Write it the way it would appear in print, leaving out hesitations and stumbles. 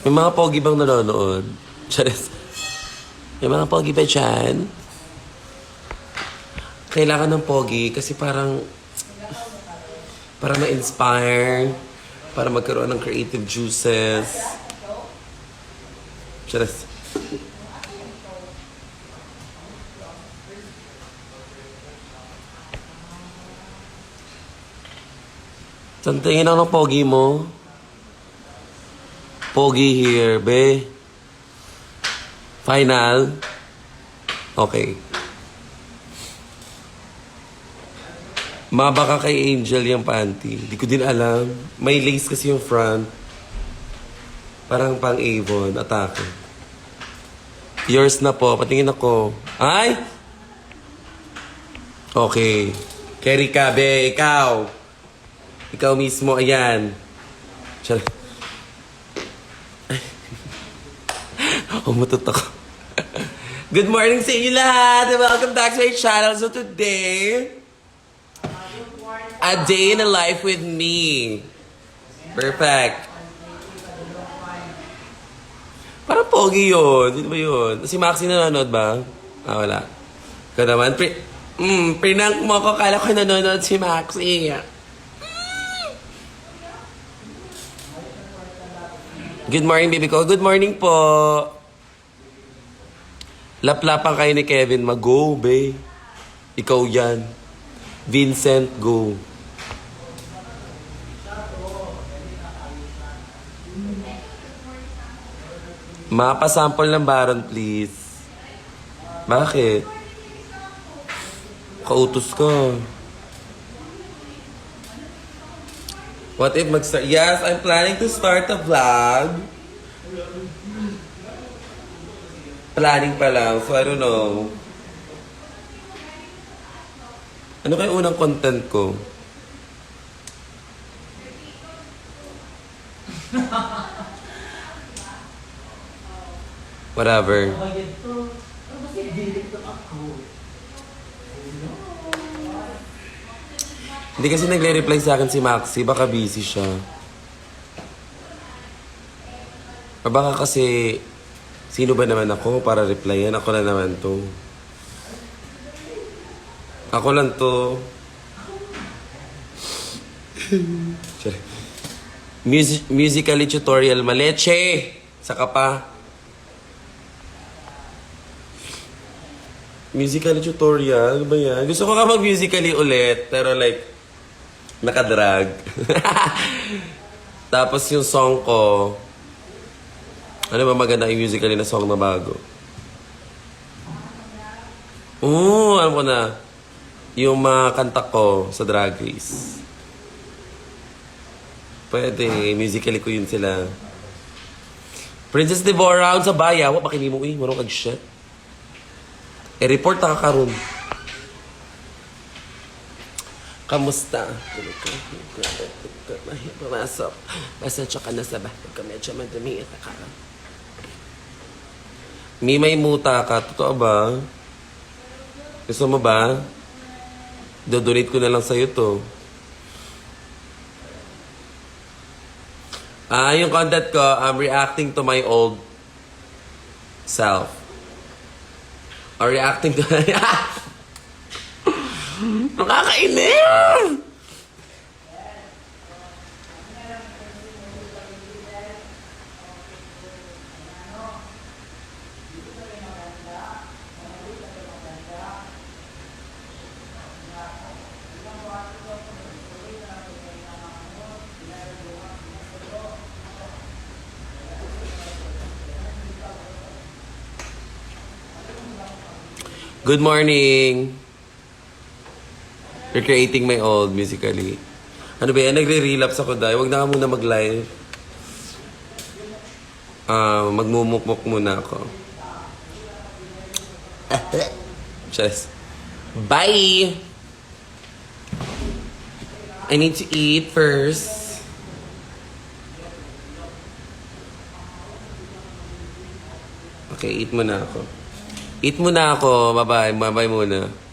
May mga pogi bang nanonood? Charis. May mga pogi ba dyan? Kailangan ng pogi kasi parang para ma-inspire, para magkaroon ng creative juices. Charis. Saan tingin ako ng pogi mo? Pogi here, be. Final? Okay. Mabaka kay Angel yung panty. Di ko din alam. May lace kasi yung front. Parang pang Avon. Atake. Yours na po. Patingin ako. Ay! Okay. Kerry ka, be. Ikaw. Ikaw mismo. Ayan. Charot. Umutot ako. Good morning sa inyo lahat. Welcome back to my channel. So today, a day in a life with me. Perfect. Parang pogi yun. Sino ba yun? Si Maxi nanonood ba? Ah, wala. Ikaw naman. Prinank mo ko. Kala ko nanonood si Maxi. Good morning, baby ko. Good morning po. Laplapan kayo ni Kevin. Mag-go, be. Ikaw yan. Vincent, go. Mapa-sample ng Baron, please. Bakit? Kautos ka. What if mag-start? Yes, I'm planning to start a vlog. Planning pa lang, so I don't know. Ano kayo unang content ko? Whatever. Hindi kasi nagle-reply sa akin si Maxi. Baka busy siya. O baka kasi, sino ba naman ako para replyan? Ako na naman to. Ako lang to. Musically tutorial. Maleche! Saka pa. Musically tutorial? Ano ba yan? Gusto ko ka mag-musically ulit. Pero like, nakadrag. Tapos yung song ko, ano ba maganda yung musically na song na bago? Alam ko na. Yung mga kanta ko sa Drag Race. Pwede, musically ko yun sila. Princess Devora, sa baya. Wa, bakini mo marong kag-shit. Report na ka karon. Kamusta? Pumasok. Basta tsaka na sa bahay ka. Medyo madami ito ka. May muta ka. Totoo ba? Gusto mo ba? Dodonate ko na lang sa'yo to. Yung content ko, I'm reacting to my old self. Or reacting to... Nakakainis! Good morning! Recreating my old musically. Ano ba yan? Nagre-relapse ako dahil. Huwag na ka muna mag-live. Magmumukmuk muna ako. Just. Bye! I need to eat first. Okay, eat muna ako. Eat muna ako. Bye-bye. Bye-bye muna.